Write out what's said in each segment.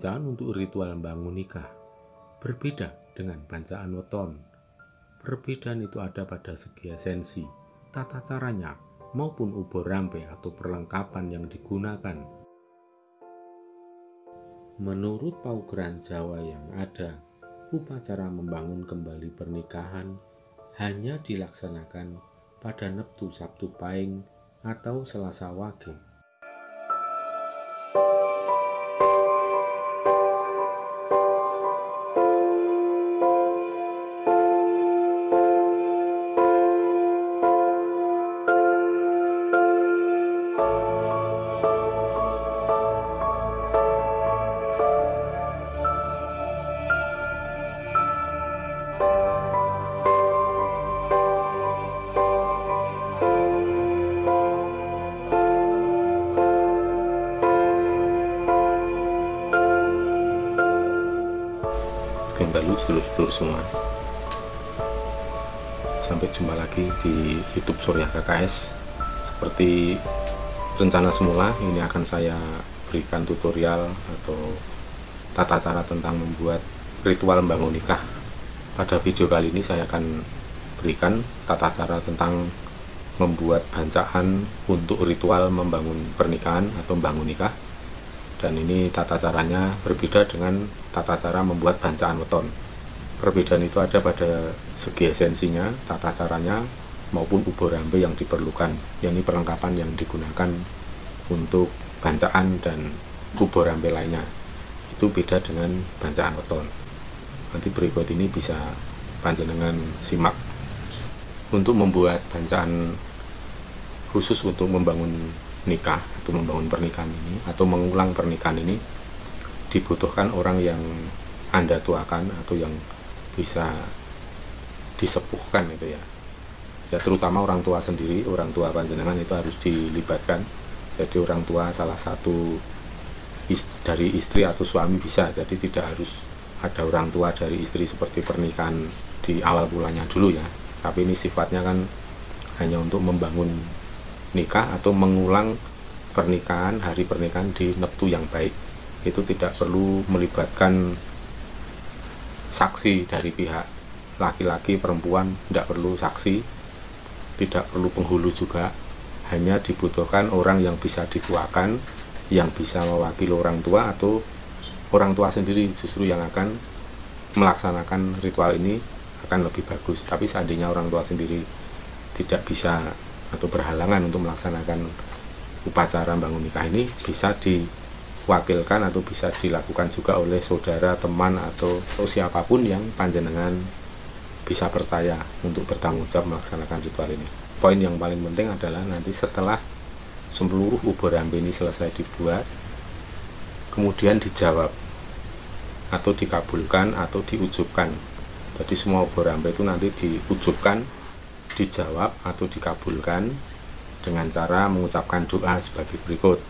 Bancaan untuk ritual membangun nikah berbeda dengan bancaan weton. Perbedaan itu ada pada segi esensi, tata caranya, maupun ubur rampe atau perlengkapan yang digunakan. Menurut paugeran Jawa yang ada, upacara membangun kembali pernikahan hanya dilaksanakan pada Neptu Sabtu Pahing atau Selasa Wage. Lalu sedulur-sedulur semua, sampai jumpa lagi di YouTube Surya KKS. Seperti rencana semula, ini akan saya berikan tutorial atau tata cara tentang membuat ritual membangun nikah. Pada video kali ini saya akan berikan tata cara tentang membuat bancaan untuk ritual membangun pernikahan atau membangun nikah. Dan ini tata caranya berbeda dengan tata cara membuat bancaan weton. Perbedaan itu ada pada segi esensinya, tata caranya, maupun ubur rampe yang diperlukan, yakni perlengkapan yang digunakan untuk bancaan dan ubur rampe lainnya. Itu beda dengan bancaan weton. Nanti berikut ini bisa panjenengan simak. Untuk membuat bancaan khusus untuk membangun nikah atau membangun pernikahan ini atau mengulang pernikahan ini, dibutuhkan orang yang Anda tuakan atau yang bisa disepuhkan itu ya, terutama orang tua sendiri, orang tua panjenengan itu harus dilibatkan. Jadi orang tua salah satu dari istri atau suami bisa, jadi tidak harus ada orang tua dari istri seperti pernikahan di awal bulannya dulu ya, tapi ini sifatnya kan hanya untuk membangun nikah atau mengulang pernikahan, hari pernikahan di neptu yang baik. Itu tidak perlu melibatkan saksi dari pihak laki-laki, perempuan, tidak perlu saksi, tidak perlu penghulu juga, hanya dibutuhkan orang yang bisa dituakan, yang bisa mewakili orang tua atau orang tua sendiri justru yang akan melaksanakan ritual ini akan lebih bagus. Tapi seandainya orang tua sendiri tidak bisa atau berhalangan untuk melaksanakan upacara bangun nikah ini, bisa diwakilkan atau bisa dilakukan juga oleh saudara, teman, atau siapapun yang panjenengan bisa percaya untuk bertanggung jawab melaksanakan ritual ini. Poin yang paling penting adalah nanti setelah seluruh ubur rampe ini selesai dibuat, kemudian dijawab atau dikabulkan atau diujubkan. Jadi semua ubur rampe itu nanti diujubkan, dijawab atau dikabulkan dengan cara mengucapkan doa sebagai berikut.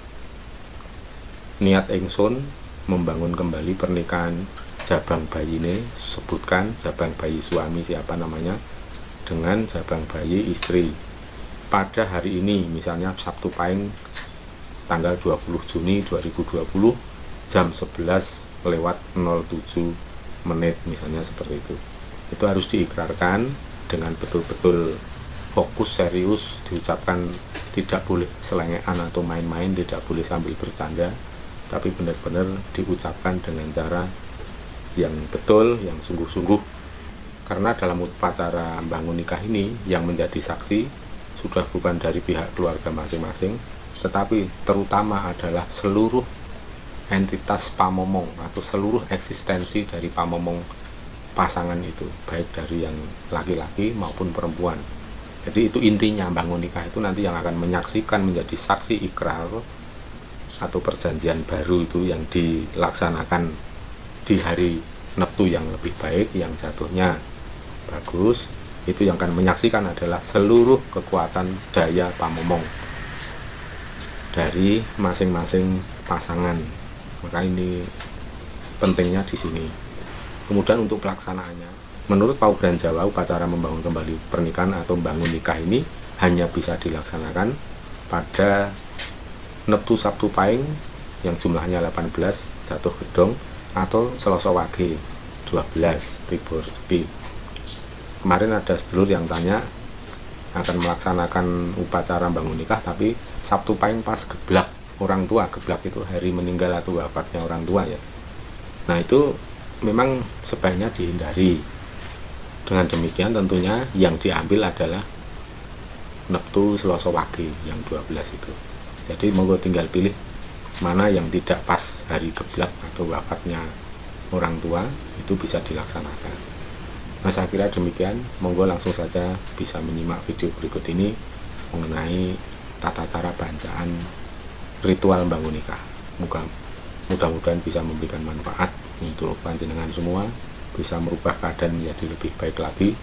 Niat ingsun membangun kembali pernikahan jabang bayi ini, sebutkan jabang bayi suami siapa namanya dengan jabang bayi istri pada hari ini, misalnya Sabtu Pahing tanggal 20 Juni 2020 jam 11:07 misalnya seperti itu. Itu harus diikrarkan dengan betul-betul fokus, serius, diucapkan, tidak boleh selengean atau main-main, tidak boleh sambil bercanda, tapi benar-benar diucapkan dengan cara yang betul, yang sungguh-sungguh. Karena dalam upacara bangun nikah ini yang menjadi saksi sudah bukan dari pihak keluarga masing-masing, tetapi terutama adalah seluruh entitas pamomong atau seluruh eksistensi dari pamomong pasangan itu, baik dari yang laki-laki maupun perempuan. Jadi itu intinya, bangun nikah itu nanti yang akan menyaksikan, menjadi saksi ikrar atau perjanjian baru itu yang dilaksanakan di hari neptu yang lebih baik, yang jatuhnya bagus. Itu yang akan menyaksikan adalah seluruh kekuatan daya pamomong dari masing-masing pasangan. Maka ini pentingnya di sini. Kemudian untuk pelaksanaannya, menurut paugeran Jawa, upacara membangun kembali pernikahan atau membangun nikah ini hanya bisa dilaksanakan pada Neptu Sabtu Pahing yang jumlahnya 18 jatuh gedong, atau Selasa Wage 12 Tibo Rezeki. Kemarin ada sedulur yang tanya akan melaksanakan upacara bangun nikah tapi Sabtu Pahing pas geblak orang tua. Geblak itu hari meninggal atau wafatnya orang tua ya. Nah itu memang sebaiknya dihindari. Dengan demikian tentunya yang diambil adalah Neptu Selasa Wage yang 12 itu. Jadi monggo tinggal pilih mana yang tidak pas hari geblak atau wafatnya orang tua, itu bisa dilaksanakan. Nah saya kira demikian, monggo langsung saja bisa menyimak video berikut ini mengenai tata cara bacaan ritual bangun nikah. Mudah-mudahan bisa memberikan manfaat untuk panjenengan semua, bisa merubah keadaan menjadi lebih baik lagi.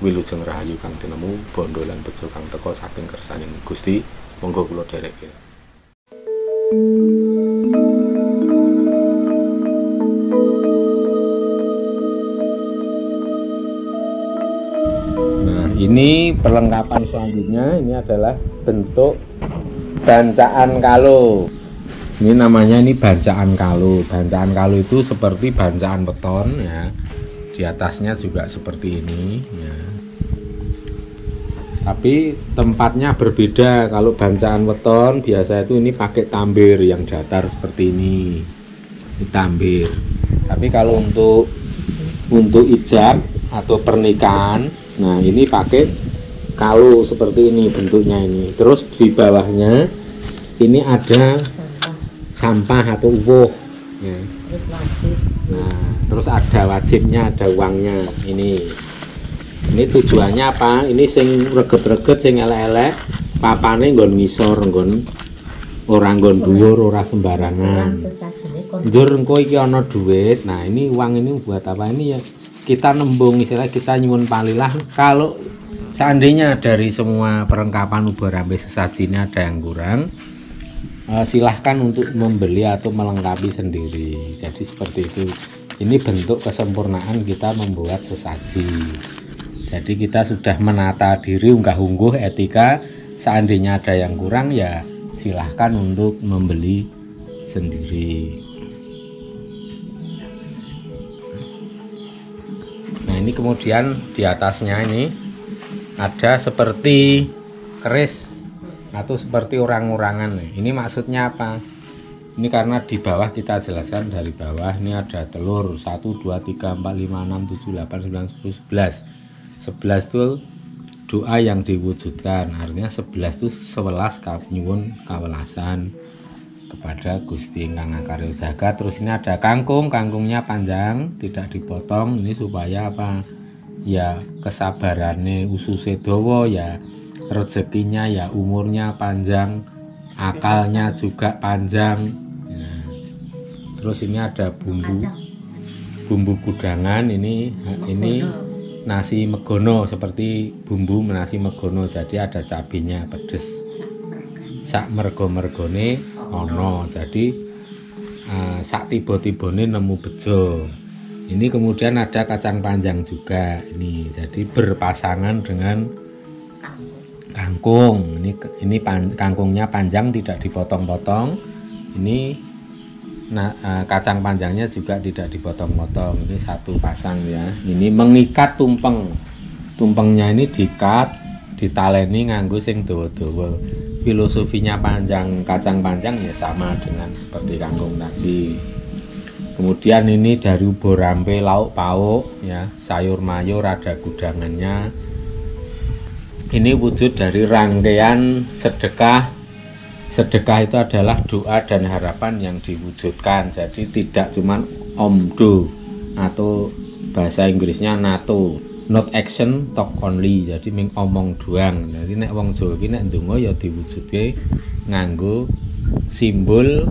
Wilujeng rahayu kang tinemu, bondo lan bejo kang teka saking kersaning Gusti. Monggo kula dhereke. Nah, ini perlengkapan selanjutnya. Ini adalah bentuk bancaan kalo. Ini namanya bancaan kalo. Bancaan kalo itu seperti bancaan beton ya. Di atasnya juga seperti ini ya. Tapi tempatnya berbeda. Kalau bancaan weton biasa itu ini pakai tambir yang datar seperti ini tambir. Tapi kalau untuk ijab atau pernikahan, nah ini pakai kalo seperti ini bentuknya ini. Terus di bawahnya ini ada sampah atau uwuh ya. Nah terus ada wajibnya, ada uangnya ini. Ini tujuannya apa? Ini sing reget-reget, sing elek-elek, papane nggon ngisor, nggon ora nggon dhuwur, ora sembarangan. Njur engko iki ana duit. Nah, ini uang ini buat apa? Ini ya kita nembung, istilah kita nyuwun palilah. Kalau seandainya dari semua perlengkapan ubah rambe sesaji ini ada yang kurang, silahkan untuk membeli atau melengkapi sendiri. Jadi seperti itu. Ini bentuk kesempurnaan kita membuat sesaji. Jadi kita sudah menata diri, unggah-ungguh etika. Seandainya ada yang kurang ya silahkan untuk membeli sendiri. Nah ini kemudian di atasnya ini ada seperti keris atau seperti orang-orangan. Ini maksudnya apa? Ini karena di bawah kita jelaskan dari bawah ini ada telur 1, 2, 3, 4, 5, 6, 7, 8, 9, 10, 11. 11 itu doa yang diwujudkan, artinya 11 itu 11 nyuwun kawelasan kepada Gusti Ingkang Akarya Jagat. Terus ini ada kangkung, kangkungnya panjang tidak dipotong, ini supaya apa ya, kesabarannya ususnya dawa ya, rezekinya ya, umurnya panjang, akalnya juga panjang ya. Terus ini ada bumbu kudangan, ini nasi megono, seperti bumbu nasi megono, jadi ada cabenya pedes sak mergo-mergone ono, jadi sak tiba-tibane nemu bejo. Ini kemudian ada kacang panjang juga ini, jadi berpasangan dengan kangkung. Ini kangkungnya panjang tidak dipotong-potong. Ini kacang panjangnya juga tidak dipotong-potong. Ini satu pasang ya. Ini mengikat tumpeng. Tumpengnya ini diikat, ditaleni nganggo sing dawa-dawa. Filosofinya panjang, kacang panjang ya sama dengan seperti kangkung tadi. Kemudian ini dari ubah rampe, lauk pauk ya, sayur mayur, ada gudangannya. Ini wujud dari rangkaian sedekah. Sedekah itu adalah doa dan harapan yang diwujudkan. Jadi tidak cuma omdo atau bahasa Inggrisnya NATO, not action talk only. Jadi ming omong doang. Jadi nek wong Jawa iki nek ndonga ya diwujudke nganggo simbol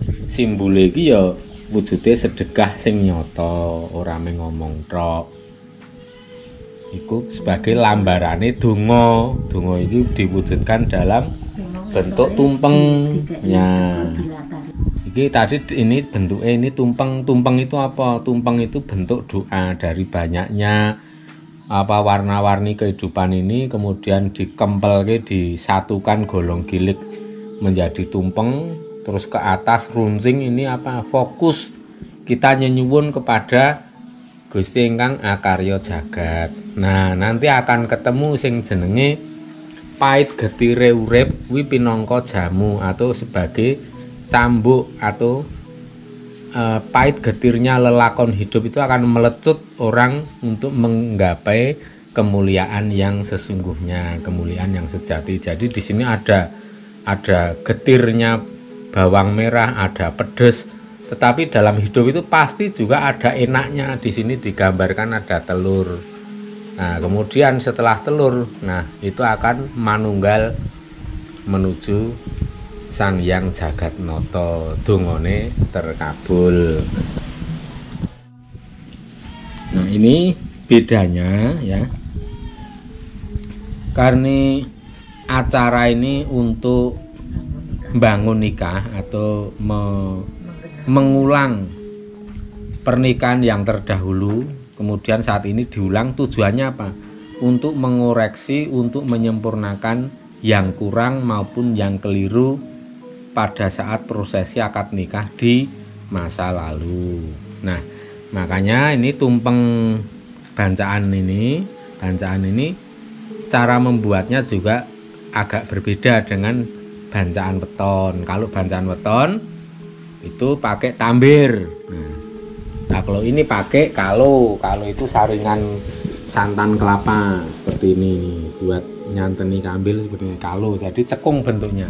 iki ya wujude sedekah sing nyata, ora ming ngomong tok. Iku sebagai lambarane donga. Donga iki diwujudkan dalam bentuk tumpeng ya. Iki tadi ini bentuknya ini tumpeng. Tumpeng itu apa? Tumpeng itu bentuk doa dari banyaknya apa warna-warni kehidupan ini, kemudian dikempelke, disatukan golong gilik menjadi tumpeng, terus ke atas runcing. Ini apa? Fokus kita nyenyuwun kepada Gusti ingkang akarya jagat. Nah, nanti akan ketemu sing jenenge pait getire urip kuwi pinangka jamu atau sebagai cambuk atau pait getirnya lelakon hidup itu akan melecut orang untuk menggapai kemuliaan yang sesungguhnya, kemuliaan yang sejati. Jadi di sini ada getirnya bawang merah, ada pedes, tetapi dalam hidup itu pasti juga ada enaknya. Di sini digambarkan ada telur. Nah, kemudian setelah telur, nah itu akan manunggal menuju Sang Hyang Jagatnata, dongane terkabul. Nah, ini bedanya ya. Karena acara ini untuk bangun nikah atau mengulang pernikahan yang terdahulu, kemudian saat ini diulang, tujuannya apa? Untuk mengoreksi, untuk menyempurnakan yang kurang maupun yang keliru pada saat prosesi akad nikah di masa lalu. Nah, makanya ini tumpeng bancaan ini cara membuatnya juga agak berbeda dengan bancaan weton. Kalau bancaan weton itu pakai tambir. Nah, kalau ini pakai kalau itu saringan santan kelapa seperti ini buat nyanteni kambil seperti ini kalau. Jadi cekung bentuknya.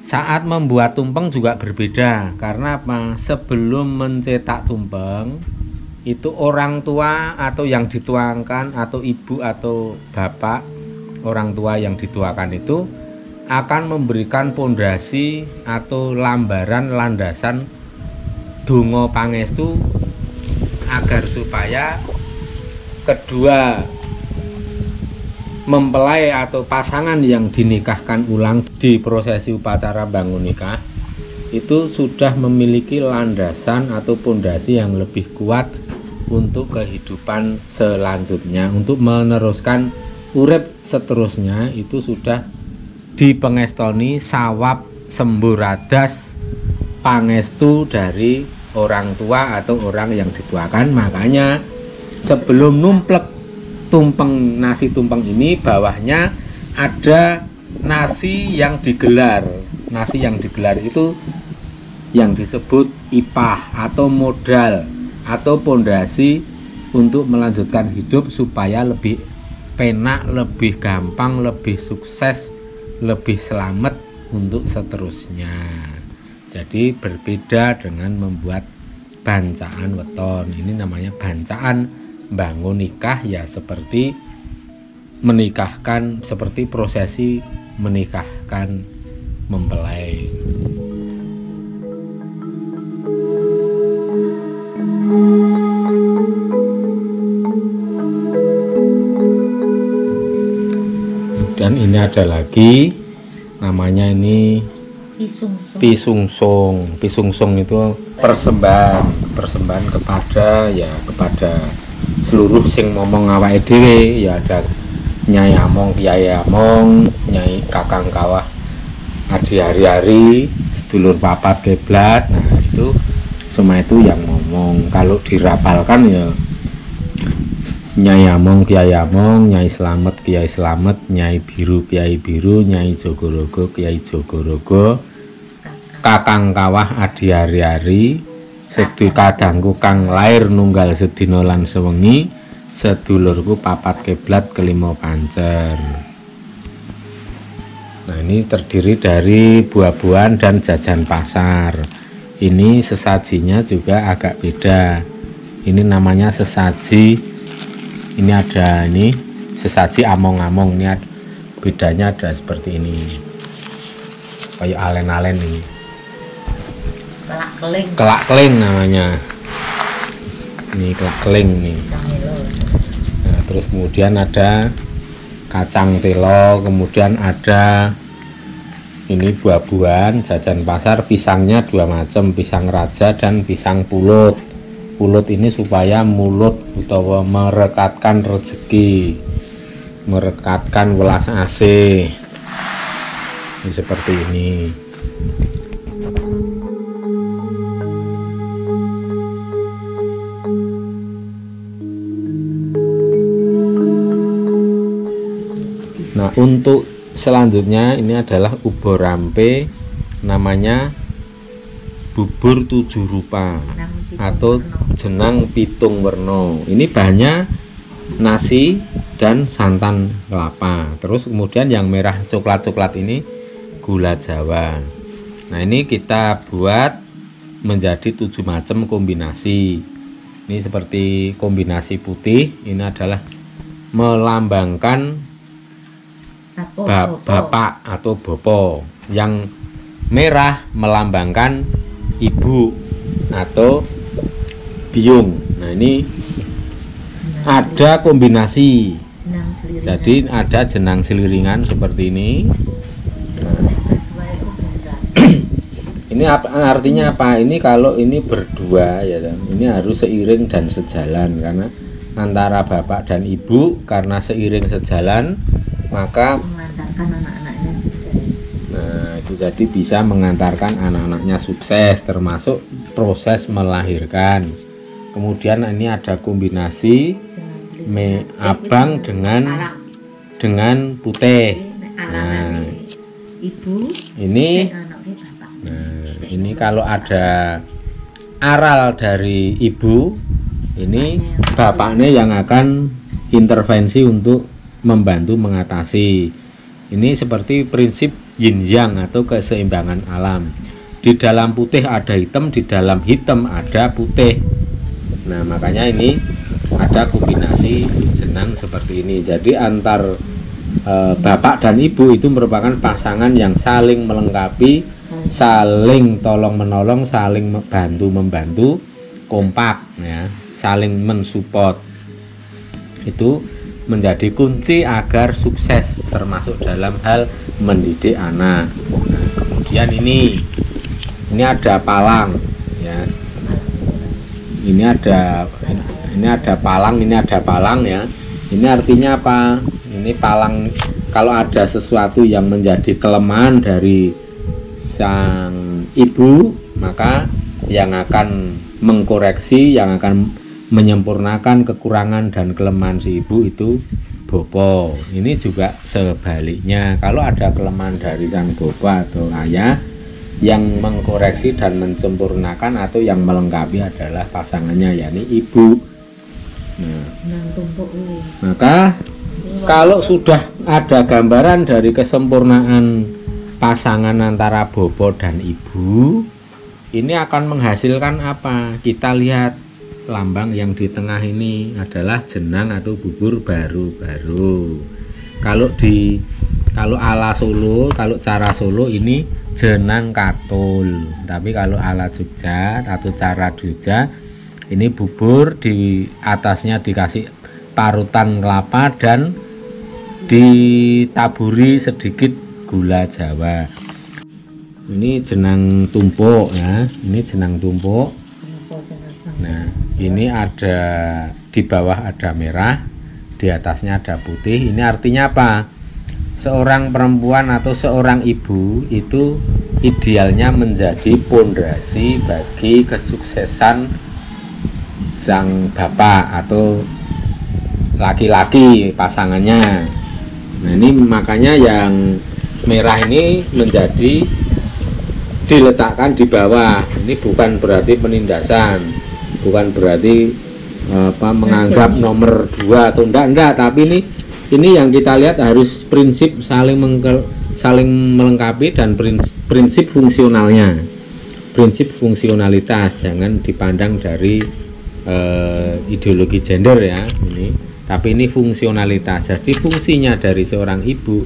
Saat membuat tumpeng juga berbeda karena apa? Sebelum mencetak tumpeng itu orang tua atau yang dituangkan atau ibu atau bapak orang tua yang dituakan itu akan memberikan pondasi atau lambaran landasan donga pangestu agar supaya kedua mempelai atau pasangan yang dinikahkan ulang di prosesi upacara bangun nikah itu sudah memiliki landasan atau pondasi yang lebih kuat untuk kehidupan selanjutnya, untuk meneruskan urip seterusnya. Itu sudah dipengestoni sawab semburadas pangestu dari orang tua atau orang yang dituakan. Makanya sebelum numplek tumpeng, nasi tumpeng ini bawahnya ada nasi yang digelar. Nasi yang digelar itu yang disebut ipah atau modal atau pondasi untuk melanjutkan hidup supaya lebih penak, lebih gampang, lebih sukses, lebih selamat untuk seterusnya. Jadi berbeda dengan membuat bancaan weton. Ini namanya bancaan bangun nikah, ya seperti menikahkan, seperti prosesi menikahkan mempelai. Dan ini ada lagi namanya ini pisungsung. Pisungsung itu persembahan kepada seluruh sing ngomong awake dhewe, ya ada Nyai Among, Kiai Among, Nyai Kakang Kawah Adi Hari-hari, sedulur papat keblat. Nah, itu semua itu yang ngomong. Kalau dirapalkan ya Nyai Among, Kiai Among, Nyai Slamet, Kiai Slamet, Nyai Biru, Kiai Biru, Nyai Jogorogo, Kiai Jogorogo, Kakang Kawah Adi Hari-hari, kadangku kang lair nunggal sedina lan sewengi, sedulurku papat keblat kelima pancer. Nah, ini terdiri dari buah-buahan dan jajan pasar. Ini sesajinya juga agak beda. Ini namanya sesaji. Ini ada ini sesaji among-among. Ini bedanya ada seperti ini. Kayak alen-alen ini. Kelak keling namanya. Ini kelak keling nih. Nah, terus kemudian ada kacang telo, kemudian ada ini buah-buahan jajan pasar. Pisangnya dua macam, pisang raja dan pisang pulut. Pulut ini supaya mulut utawa merekatkan rezeki, merekatkan welas asih. Seperti ini. Nah, untuk selanjutnya ini adalah ubur rampe, namanya bubur 7 rupa atau jenang pitung werno. Ini bahannya nasi dan santan kelapa. Terus kemudian yang merah coklat-coklat ini gula Jawa. Nah, ini kita buat menjadi 7 macam kombinasi. Ini seperti kombinasi putih, ini adalah melambangkan bapak atau bopo. Yang merah melambangkan ibu atau biung. Nah, ini ada kombinasi, jadi ada jenang seliringan seperti ini. Ini artinya apa? Ini kalau ini berdua ya, ini harus seiring dan sejalan, karena antara bapak dan ibu karena seiring sejalan maka mengantarkan anak-anaknya sukses. Nah, itu jadi bisa mengantarkan anak-anaknya sukses, termasuk proses melahirkan. Kemudian ini ada kombinasi abang dengan putih. Nah, ibu ini ini kalau ada aral dari ibu, ini bapaknya yang akan intervensi untuk membantu mengatasi. Ini seperti prinsip yin yang atau keseimbangan alam. Di dalam putih ada hitam, di dalam hitam ada putih. Nah, makanya ini ada kombinasi jenang seperti ini. Jadi antar bapak dan ibu itu merupakan pasangan yang saling melengkapi, saling tolong menolong, saling bantu membantu, kompak ya, saling mensupport. Itu menjadi kunci agar sukses, termasuk dalam hal mendidik anak. Nah, kemudian ini ada palang ya, ini ada palang, ini ada palang ya. Ini artinya apa? Ini palang, kalau ada sesuatu yang menjadi kelemahan dari sang ibu, maka yang akan mengkoreksi, yang akan menyempurnakan kekurangan dan kelemahan si ibu itu bopo. Ini juga sebaliknya, kalau ada kelemahan dari sang bopo atau ayah, yang mengkoreksi dan menyempurnakan atau yang melengkapi adalah pasangannya, yakni ibu. Nah, maka kalau sudah ada gambaran dari kesempurnaan pasangan antara bopo dan ibu, ini akan menghasilkan apa? Kita lihat lambang yang di tengah ini adalah jenang atau bubur baru-baru. Kalau ala Solo, kalau cara Solo ini jenang katul. Tapi kalau ala Jogja atau cara Jogja, ini bubur di atasnya dikasih parutan kelapa dan ditaburi sedikit gula Jawa. Ini jenang tumpuk ya, ini jenang tumpuk. Nah, ini ada di bawah ada merah, di atasnya ada putih. Ini artinya apa? Seorang perempuan atau seorang ibu itu idealnya menjadi pondasi bagi kesuksesan sang bapak atau laki-laki pasangannya. Nah, ini makanya yang merah ini menjadi diletakkan di bawah. Ini bukan berarti penindasan, bukan berarti menganggap nomor 2 atau enggak, tapi ini yang kita lihat harus prinsip saling melengkapi dan prinsip fungsionalnya, prinsip fungsionalitas. Jangan dipandang dari ideologi gender ya, tapi ini fungsionalitas. Jadi fungsinya dari seorang ibu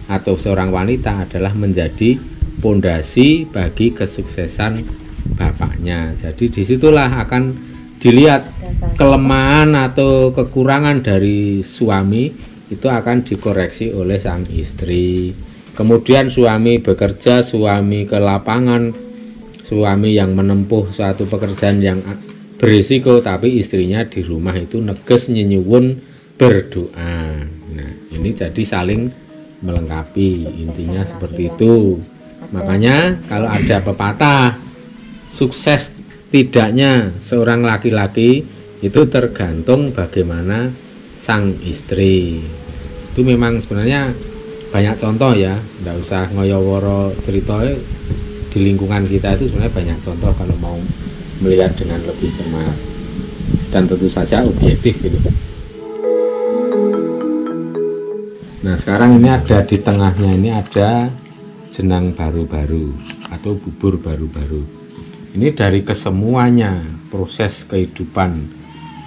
atau seorang wanita adalah menjadi pondasi bagi kesuksesan bapaknya. Jadi disitulah akan dilihat kelemahan atau kekurangan dari suami, itu akan dikoreksi oleh sang istri. Kemudian suami bekerja, suami ke lapangan, suami yang menempuh suatu pekerjaan yang berisiko, tapi istrinya di rumah itu neges nyenyuwun berdoa. Nah, ini jadi saling melengkapi, intinya seperti itu. Makanya kalau ada pepatah sukses tidaknya seorang laki-laki itu tergantung bagaimana sang istri. Itu memang sebenarnya banyak contoh ya, nggak usah ngoyoworo ceritanya, di lingkungan kita itu sebenarnya banyak contoh kalau mau melihat dengan lebih cermat dan tentu saja objektif gitu. Nah sekarang ini ada di tengahnya ini ada jenang baru-baru atau bubur baru-baru. Ini dari kesemuanya proses kehidupan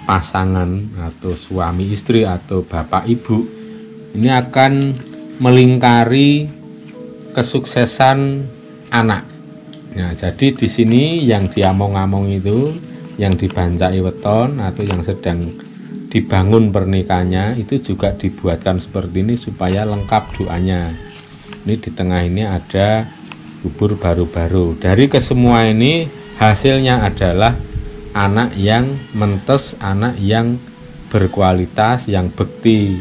pasangan atau suami istri atau bapak ibu ini akan melingkari kesuksesan anak. Nah, jadi di sini yang diamong-among itu, yang dibancai weton atau yang sedang dibangun pernikahannya itu juga dibuatkan seperti ini supaya lengkap doanya. Ini di tengah ini ada bubur baru-baru. Dari kesemua ini hasilnya adalah anak yang mentes, anak yang berkualitas, yang bekti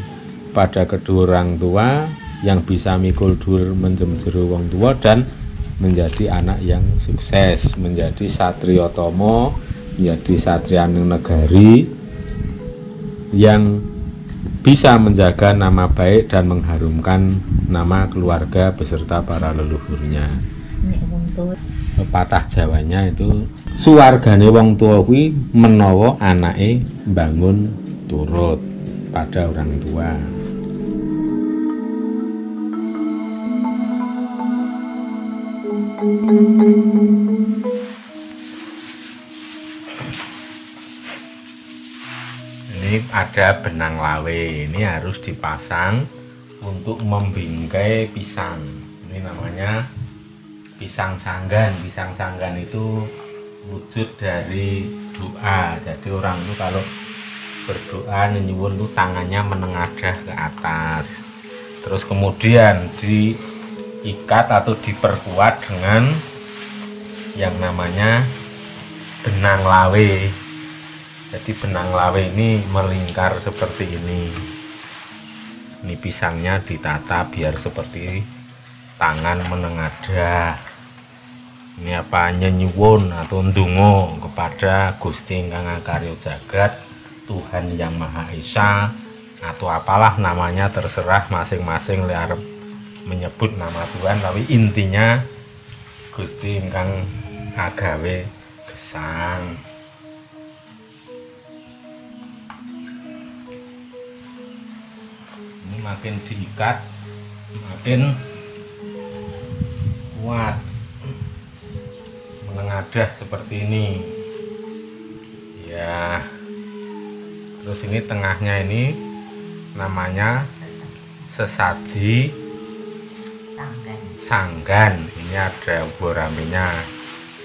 pada kedua orang tua, yang bisa mikul dur menjem jero wong tua dan menjadi anak yang sukses, menjadi satriya tama, menjadi satriyaning negari yang bisa menjaga nama baik dan mengharumkan nama keluarga beserta para leluhurnya. Nek wong tuwa Pepatah Jawanya itu suwargane wong tua kuwi menawa anake mbangun turut pada orang tua. Ini ada benang lawe, ini harus dipasang untuk membingkai pisang. Ini namanya pisang sanggan. Pisang sanggan itu wujud dari doa. Jadi orang itu kalau berdoa nyuwun itu tangannya menengadah ke atas. Terus kemudian diikat atau diperkuat dengan yang namanya benang lawe. Jadi benang lawe ini melingkar seperti ini. Ini pisangnya ditata biar seperti tangan menengadah. Ini apa, nyenyuwun atau ndonga kepada Gusti Ingkang Akarya Jagat, Tuhan yang Maha Esa, atau apalah namanya terserah masing-masing arep menyebut nama Tuhan, tapi intinya Gusti Ingkang agawe gesang. Ini makin diikat makin kuat, menengadah seperti ini ya. Terus ini tengahnya ini namanya sesaji sanggan. Ini ada buah rambenya,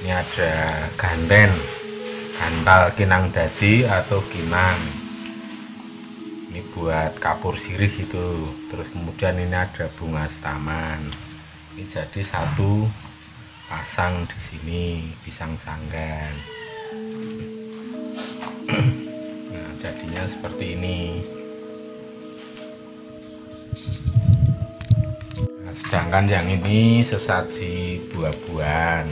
ini ada ganten, gantal kinang dadi atau kinang. Ini buat kapur sirih itu. Terus kemudian ini ada bunga setaman. Ini jadi satu pasang di sini pisang sanggan. Nah, jadinya seperti ini. Nah, sedangkan yang ini sesaji buah-buahan.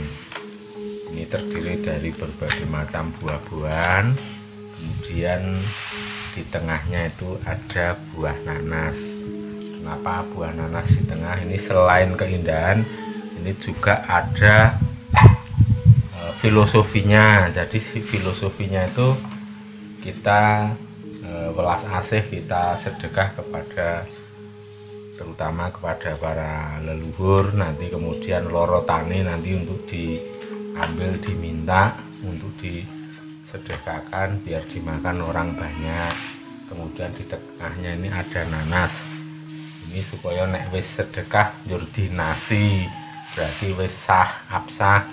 Ini terdiri dari berbagai macam buah-buahan. Kemudian di tengahnya itu ada buah nanas. Kenapa buah nanas di tengah? Ini selain keindahan, ini juga ada filosofinya. Jadi filosofinya itu kita welas asih, kita sedekah kepada, terutama kepada para leluhur. Nanti kemudian loro tani nanti untuk diambil, diminta untuk disedekahkan biar dimakan orang banyak. Kemudian di tengahnya ini ada nanas. Ini supaya nek wis sedekah njur dinasi, berarti wis sah absah.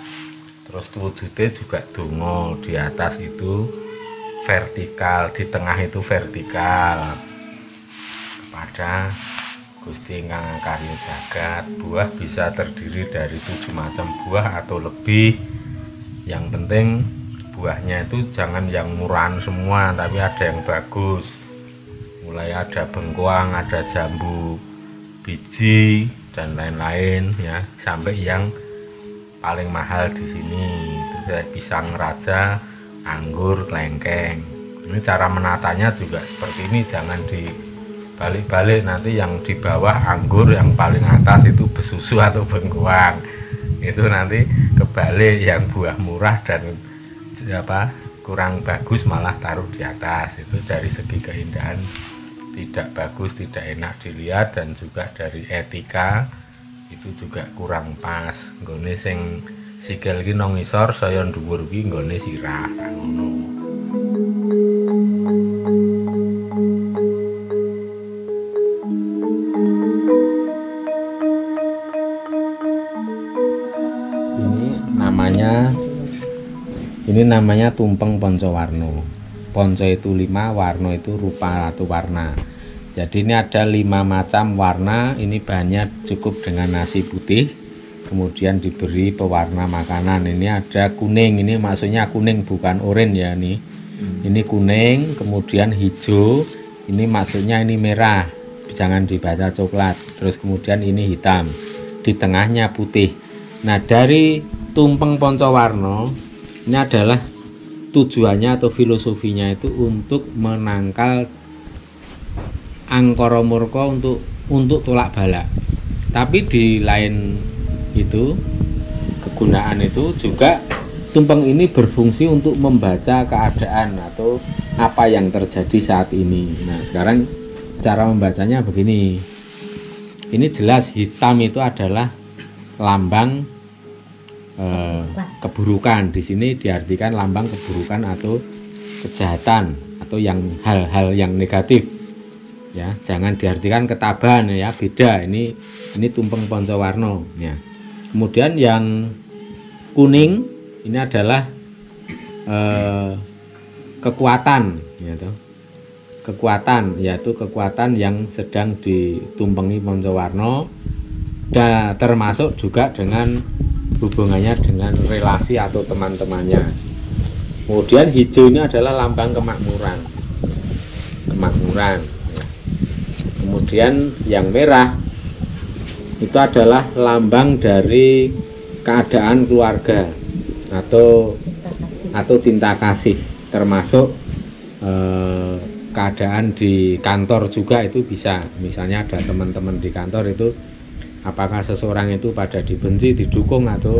Terus wujudnya juga donga. Di atas itu vertikal, di tengah itu vertikal kepada Gusti Ingkang Akarya Jagat. Buah bisa terdiri dari 7 macam buah atau lebih. Yang penting buahnya itu jangan yang murahan semua, tapi ada yang bagus. Mulai ada bengkoang, ada jambu biji dan lain-lain ya, sampai yang paling mahal di sini itu pisang raja, anggur, kelengkeng. Ini cara menatanya juga seperti ini, jangan balik-balik nanti yang di bawah anggur, yang paling atas itu besusu atau bengkuang. Itu nanti kebalik, yang buah murah dan kurang bagus malah taruh di atas. Itu dari segi keindahan tidak bagus, tidak enak dilihat, dan juga dari etika itu juga kurang pas. Nggone sing sikil ki nang ngisor, saya dhuwur ki nggone sirah ngono. Ini namanya tumpeng Pancawarna. Panca itu 5, warna itu rupa atau warna. Jadi ini ada 5 macam warna. Ini bahannya cukup dengan nasi putih, kemudian diberi pewarna makanan. Ini ada kuning, ini maksudnya kuning bukan oranye ya nih. Ini kuning, kemudian hijau, ini maksudnya ini merah, jangan dibaca coklat. Terus kemudian ini hitam, di tengahnya putih. Nah, dari tumpeng Pancawarna ini adalah tujuannya atau filosofinya itu untuk menangkal angkara murka, untuk tolak balak. Tapi di lain itu kegunaan itu juga tumpeng ini berfungsi untuk membaca keadaan atau apa yang terjadi saat ini. Nah, sekarang cara membacanya begini. Ini jelas hitam itu adalah lambang keburukan. Di sini diartikan lambang keburukan atau kejahatan atau yang hal-hal yang negatif ya, jangan diartikan ketabahan ya, beda. Ini tumpeng Pancawarna ya. Kemudian yang kuning ini adalah kekuatan ya, kekuatan, yaitu kekuatan yang sedang ditumpengi Pancawarna, dan termasuk juga dengan hubungannya dengan relasi atau teman-temannya. Kemudian hijau ini adalah lambang kemakmuran ya. Kemudian yang merah itu adalah lambang dari keadaan keluarga atau cinta kasih, termasuk keadaan di kantor juga itu bisa. Misalnya ada teman-teman di kantor itu, apakah seseorang itu pada dibenci, didukung, atau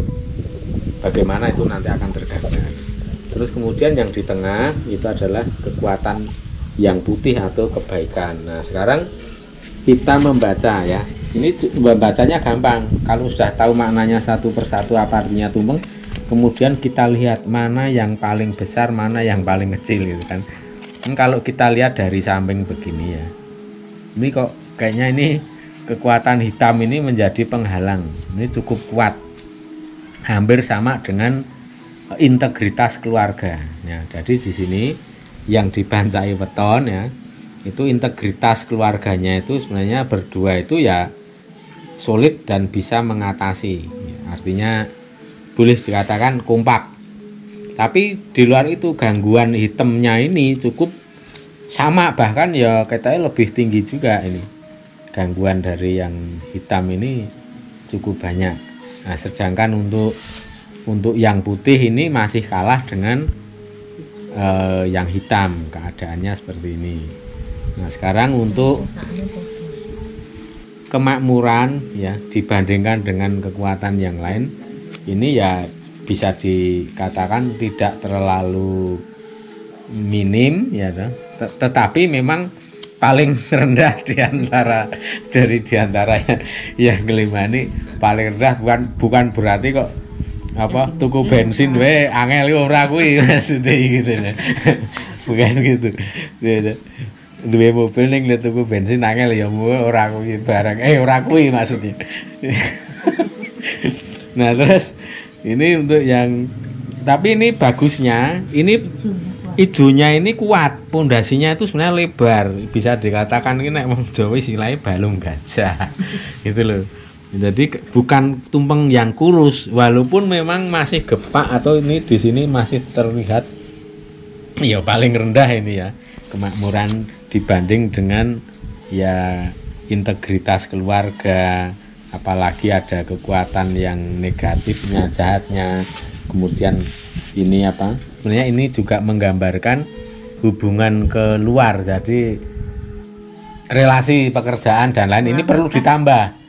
bagaimana, itu nanti akan tergambar. Terus kemudian yang di tengah itu adalah kekuatan yang putih atau kebaikan. Nah, sekarang kita membaca ya. Ini membacanya gampang. Kalau sudah tahu maknanya satu persatu apa artinya tumpeng, kemudian kita lihat mana yang paling besar, mana yang paling kecil gitu kan. Kalau kita lihat dari samping begini ya, ini kok kayaknya ini kekuatan hitam ini menjadi penghalang. Ini cukup kuat, hampir sama dengan integritas keluarga ya. Jadi di sini yang dibancai weton ya, itu integritas keluarganya itu sebenarnya berdua itu ya solid dan bisa mengatasi ya. Artinya boleh dikatakan kompak. Tapi di luar itu gangguan hitamnya ini cukup sama, bahkan ya katanya lebih tinggi juga ini. Gangguan dari yang hitam ini cukup banyak. Nah, sedangkan untuk yang putih ini masih kalah dengan yang hitam, keadaannya seperti ini. Nah, sekarang untuk kemakmuran ya, dibandingkan dengan kekuatan yang lain, ini ya bisa dikatakan tidak terlalu minim ya, tetapi memang paling rendah diantara yang kelima ini paling rendah. Bukan berarti kok apa tuku bensin we angel ora kuwi maksudnya gitu ya. Bukan gitu. Duwe mobil ning tuku bensin angel ya ora kuwi barang ora kuwi maksudnya. Nah, terus ini untuk yang, tapi ini bagusnya ini ijunya ini kuat, pondasinya itu sebenarnya lebar, bisa dikatakan ini nek wong Jawa istilahnya balung gajah gitu loh. Jadi bukan tumpeng yang kurus, walaupun memang masih gepak atau ini di sini masih terlihat ya paling rendah ini ya kemakmuran dibanding dengan ya integritas keluarga, apalagi ada kekuatan yang negatifnya, jahatnya. Kemudian ini apa? Sebenarnya ini juga menggambarkan hubungan keluar. Jadi relasi pekerjaan dan lain ini perlu ditambah.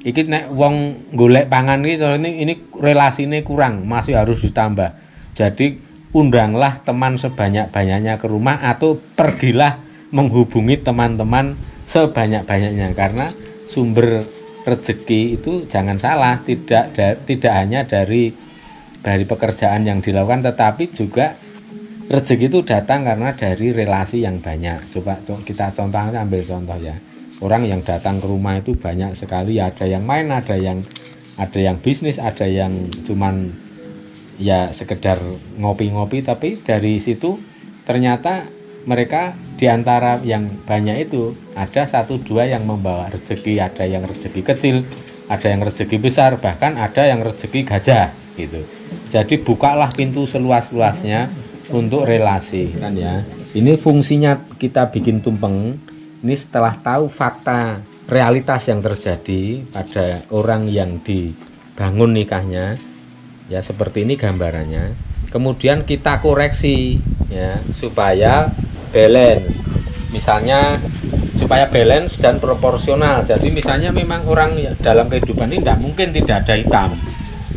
Iki nek wong golek pangan ini relasine kurang, masih harus ditambah. Jadi undanglah teman sebanyak-banyaknya ke rumah atau pergilah menghubungi teman-teman sebanyak-banyaknya, karena sumber rezeki itu jangan salah, tidak hanya dari pekerjaan yang dilakukan, tetapi juga rezeki itu datang karena dari relasi yang banyak. Coba kita contohnya, ambil contoh ya. Orang yang datang ke rumah itu banyak sekali, ada yang main, ada yang bisnis, ada yang cuman ya sekedar ngopi-ngopi, tapi dari situ ternyata mereka diantara yang banyak itu ada 1-2 yang membawa rezeki, ada yang rezeki kecil, ada yang rezeki besar, bahkan ada yang rezeki gajah gitu. Jadi bukalah pintu seluas-luasnya untuk relasi kan ya. Ini fungsinya kita bikin tumpeng. Ini setelah tahu fakta realitas yang terjadi pada orang yang dibangun nikahnya, ya seperti ini gambarannya. Kemudian kita koreksi ya supaya balance. Misalnya supaya balance dan proporsional. Jadi misalnya memang orang dalam kehidupan ini tidak mungkin tidak ada hitam.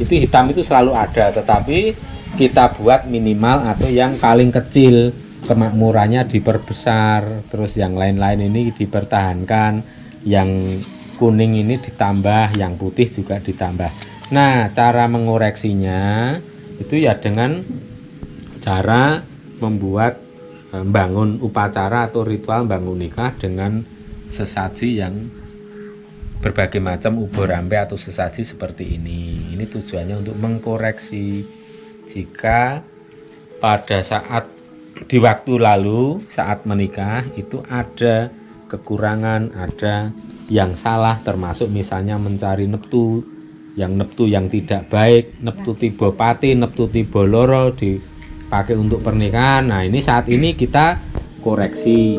Hitam itu selalu ada, tetapi kita buat minimal atau yang paling kecil. Kemakmurannya diperbesar, terus yang lain-lain ini dipertahankan, yang kuning ini ditambah, yang putih juga ditambah. Nah, cara mengoreksinya itu ya dengan cara membuat bangun upacara atau ritual bangun nikah dengan sesaji yang berbagai macam ubur rampe atau sesaji seperti ini. Ini tujuannya untuk mengkoreksi jika pada saat di waktu lalu saat menikah itu ada kekurangan, ada yang salah, termasuk misalnya mencari neptu yang tidak baik, neptu tiba pati, neptu tiba loro dipakai untuk pernikahan. Nah, ini saat ini kita koreksi.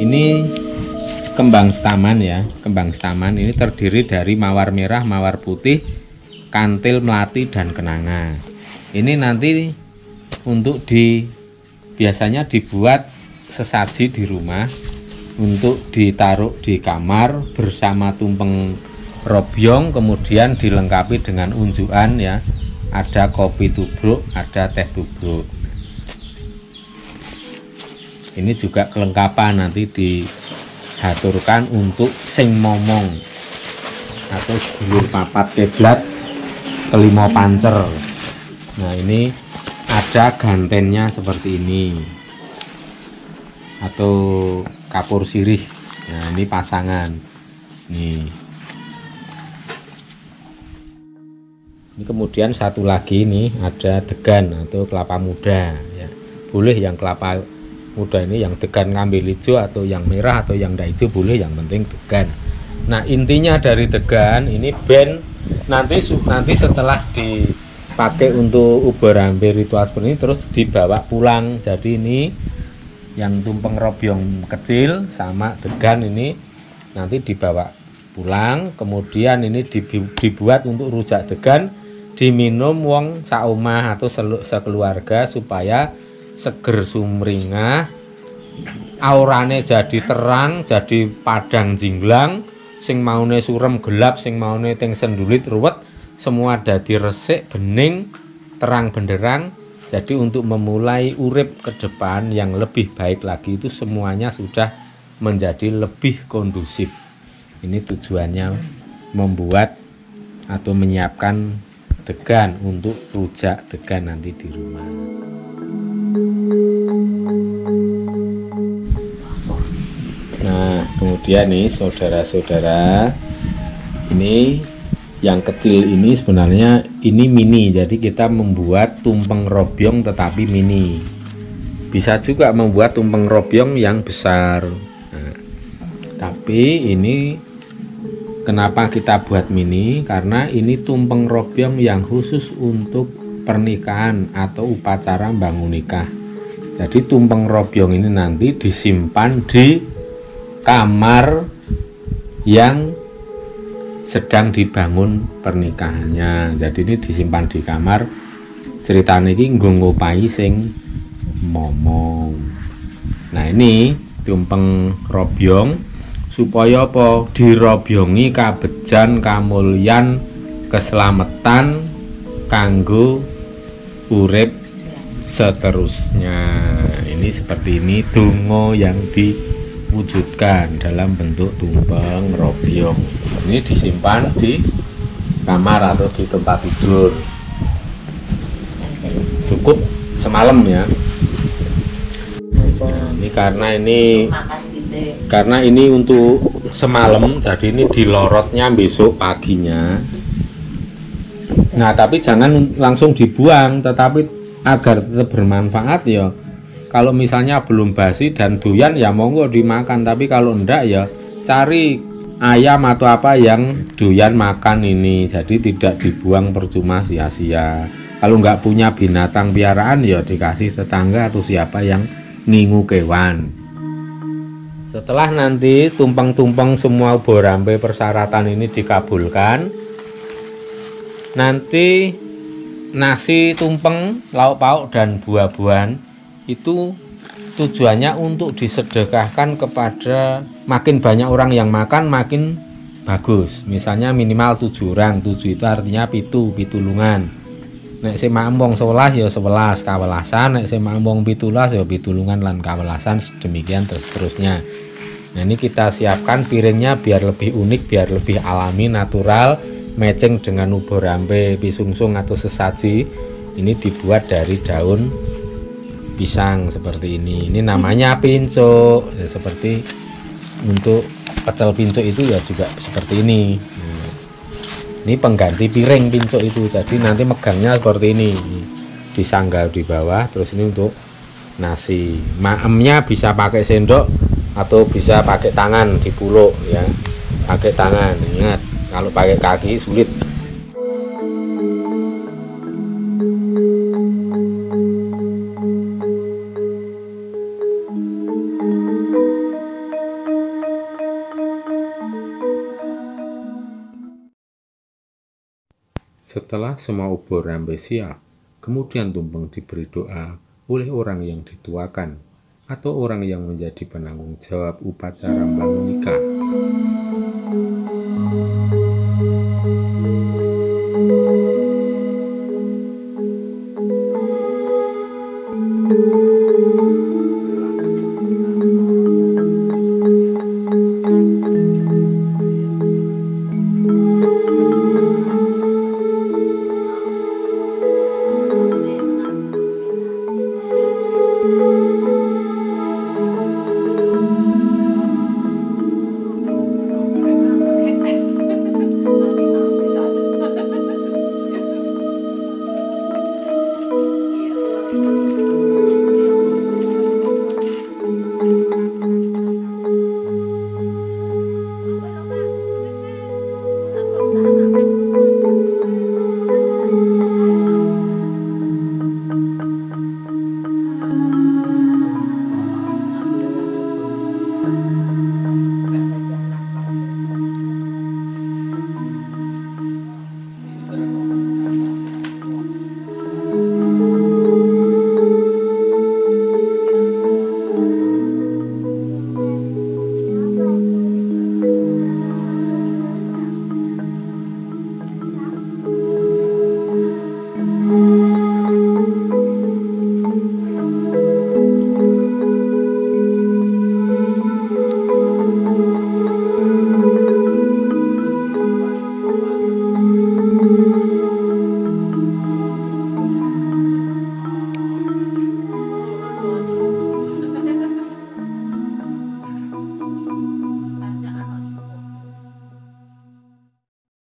Ini kembang staman ya, kembang staman ini terdiri dari mawar merah, mawar putih, kantil, melati, dan kenanga. Ini nanti untuk biasanya dibuat sesaji di rumah untuk ditaruh di kamar bersama tumpeng robyong, kemudian dilengkapi dengan unjukan ya, ada kopi tubruk, ada teh tubruk. Ini juga kelengkapan nanti diaturkan untuk sing momong atau sedulur papat kiblat kelima pancer. Nah, ini ada gantennya seperti ini atau kapur sirih. Nah, ini pasangan nih. Ini kemudian satu lagi nih ada degan atau kelapa muda ya. Boleh yang kelapa muda ini, yang degan ngambil hijau atau yang merah atau yang tidak hijau boleh, yang penting degan. Nah, intinya dari degan ini band nanti setelah dipakai untuk ubur rambe ritual seperti ini terus dibawa pulang. Jadi ini yang tumpeng robyong kecil sama degan ini nanti dibawa pulang, kemudian ini dibuat untuk rujak degan, diminum wong saomah atau sekeluarga supaya seger sumringah, aurane jadi terang, jadi padang jinglang, sing maune surem gelap, sing maune teng sendulit ruwet, semua dadi resik bening terang benderang. Jadi untuk memulai urip ke depan yang lebih baik lagi itu semuanya sudah menjadi lebih kondusif. Ini tujuannya membuat atau menyiapkan degan untuk rujak degan nanti di rumah. Nah, kemudian nih saudara-saudara, ini yang kecil ini sebenarnya ini mini, jadi kita membuat tumpeng robyong tetapi mini. Bisa juga membuat tumpeng robyong yang besar. Nah, tapi ini kenapa kita buat mini? Karena ini tumpeng robyong yang khusus untuk pernikahan atau upacara bangun nikah. Jadi tumpeng robyong ini nanti disimpan di kamar yang sedang dibangun pernikahannya. Jadi ini disimpan di kamar. Ceritanya ini nggo ngopahi sing momong. Nah, ini tumpeng robyong supaya apa? Dirobyongi kabejan, kamulyan, keselamatan kanggo urip seterusnya. Ini seperti ini donga yang diwujudkan dalam bentuk tumpeng robyong. Ini disimpan di kamar atau di tempat tidur. Cukup semalam ya. Nah, ini karena ini untuk semalam, jadi ini dilorotnya besok paginya. Nah, tapi jangan langsung dibuang, tetapi agar tetap bermanfaat ya. Kalau misalnya belum basi dan doyan ya monggo dimakan, tapi kalau enggak ya cari ayam atau apa yang doyan makan ini, jadi tidak dibuang percuma sia-sia. Kalau nggak punya binatang piaraan ya dikasih tetangga atau siapa yang ngingu kewan. Setelah nanti tumpeng-tumpeng semua borampe persyaratan ini dikabulkan, nanti nasi tumpeng, lauk pauk dan buah-buahan itu tujuannya untuk disedekahkan kepada makin banyak orang yang makan makin bagus. Misalnya minimal 7 orang, 7 itu artinya pitulungan. Nek sing mambong 11 ya 11 kawelasan, nek sing mambong 17 ya pitulungan lan kawelasan, demikian terus-terusnya. Nah, ini kita siapkan piringnya biar lebih unik, biar lebih alami, natural, matching dengan ubur rampe, pisungsung atau sesaji. Ini dibuat dari daun pisang seperti ini. Ini namanya pincuk. Ya, seperti untuk pecel pincuk itu ya juga seperti ini. Nah, ini pengganti piring pincuk itu. Jadi nanti megangnya seperti ini. Disanggal di bawah, terus ini untuk nasi. Maemnya bisa pakai sendok atau bisa pakai tangan dipuluk ya. Pakai tangan. Ingat, kalau pakai kaki sulit. Setelah semua ubur rambe siap, kemudian tumpeng diberi doa oleh orang yang dituakan atau orang yang menjadi penanggung jawab upacara bangun nikah.